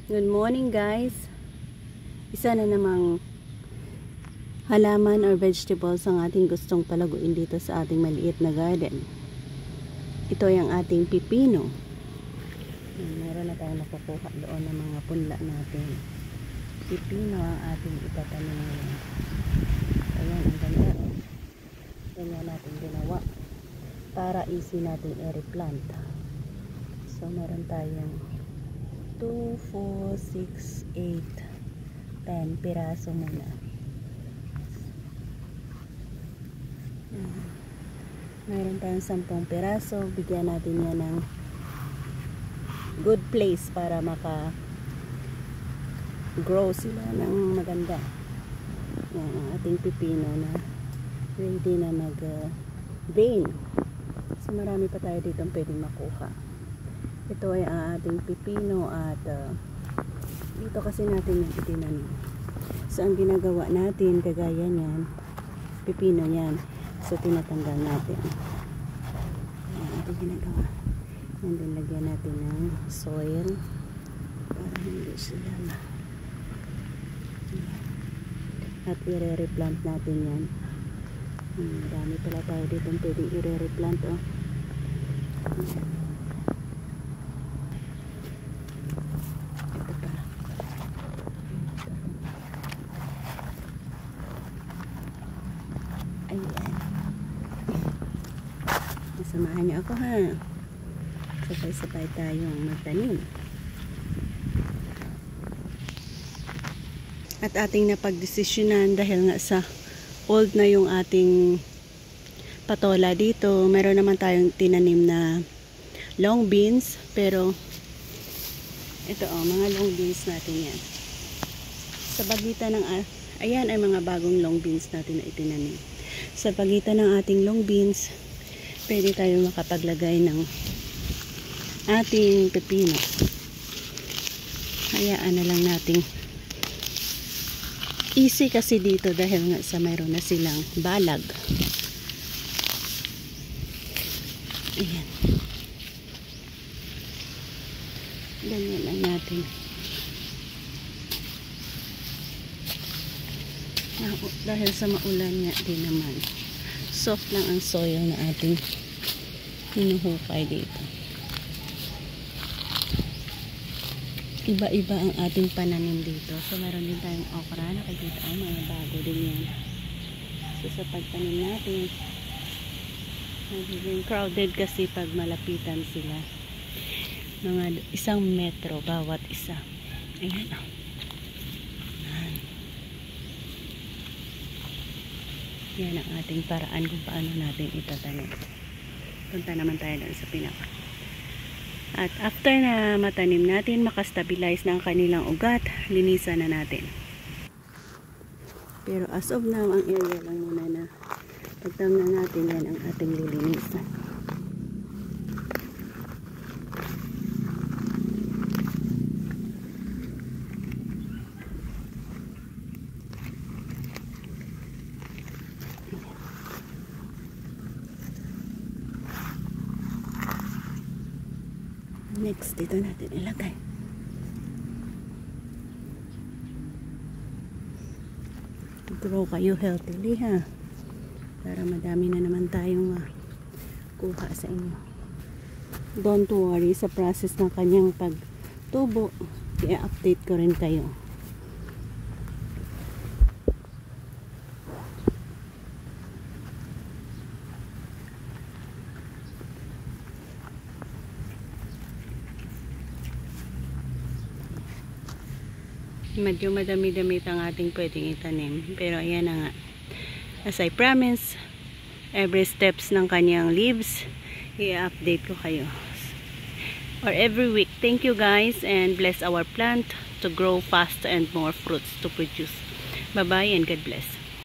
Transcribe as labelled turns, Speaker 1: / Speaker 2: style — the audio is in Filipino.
Speaker 1: Good morning guys. Isa na namang halaman or vegetables ang ating gustong palaguin dito sa ating maliit na garden. Ito yung ating pipino. Meron na tayong nakukuha doon ng mga punla natin. Pipino ang ating itatanim ngayon. Ayan, ang ganda. Ganyan natin ginawa para easy natin i-replant. So meron tayong 2, 4, 6, 8, 10 piraso muna. Mayroon tayong 10 piraso. Bigyan natin yan ng good place para maka grow sila ng maganda. Yan ang ating pipino na ready na mag vein. So marami pa tayo dito pwedeng makuha. Ito ay ang ating pipino at dito kasi natin yung itinanim. So ang ginagawa natin, kagaya niyan, pipino yan. So tinatanggal natin. Ayan, ito ginagawa. And then lagyan natin ng soil para hindi sila at i-replant natin yan. Marami pala tayo dito pwedeng i-replant. Oh. Ayan. Samahan niyo ako ha. Sabay-sabay tayong magtanim. At ating napagdesisyonan dahil nga sa old na yung ating patola dito. Meron naman tayong tinanim na long beans. Pero ito mga long beans natin yan. Sa pagitan ng ayan ay mga bagong long beans natin na itinanim. Sa pagitan ng ating long beans, pwede tayo makapaglagay ng ating pepino. Hayaan na lang nating easy kasi dito dahil nga sa mayroon na silang balag. Ayan. Ganyan lang natin. Dahil sa maulan nga din naman, soft lang ang soil na ating hinuhukay dito. Iba-iba ang ating pananim dito. So meron din tayong okra, nakikita ang mga bago din yan. So sa pagtanim natin, nagiging crowded kasi pag malapitan sila. Mga 1 metro bawat isa. Ayan o. Yan ang ating paraan kung paano natin itatanim. Punta naman tayo doon sa pinaka. At after na matanim natin, makastabilize na ang kanilang ugat, linisan na natin. Pero as of now, ang area lang muna na pagtanim na natin, yan ang ating lilinisan. Next, dito natin ilagay. Grow kayo healthily ha. Para madami na naman tayong kuha sa inyo. Don't worry sa process ng kanyang pagtubo. I-update ko rin kayo. Medyo madami-dami ang ating pwedeng itanim. Pero ayan na nga. As I promise, every steps ng kanyang leaves, i-update ko kayo. Or every week. Thank you guys and bless our plant to grow fast and more fruits to produce. Bye-bye and God bless.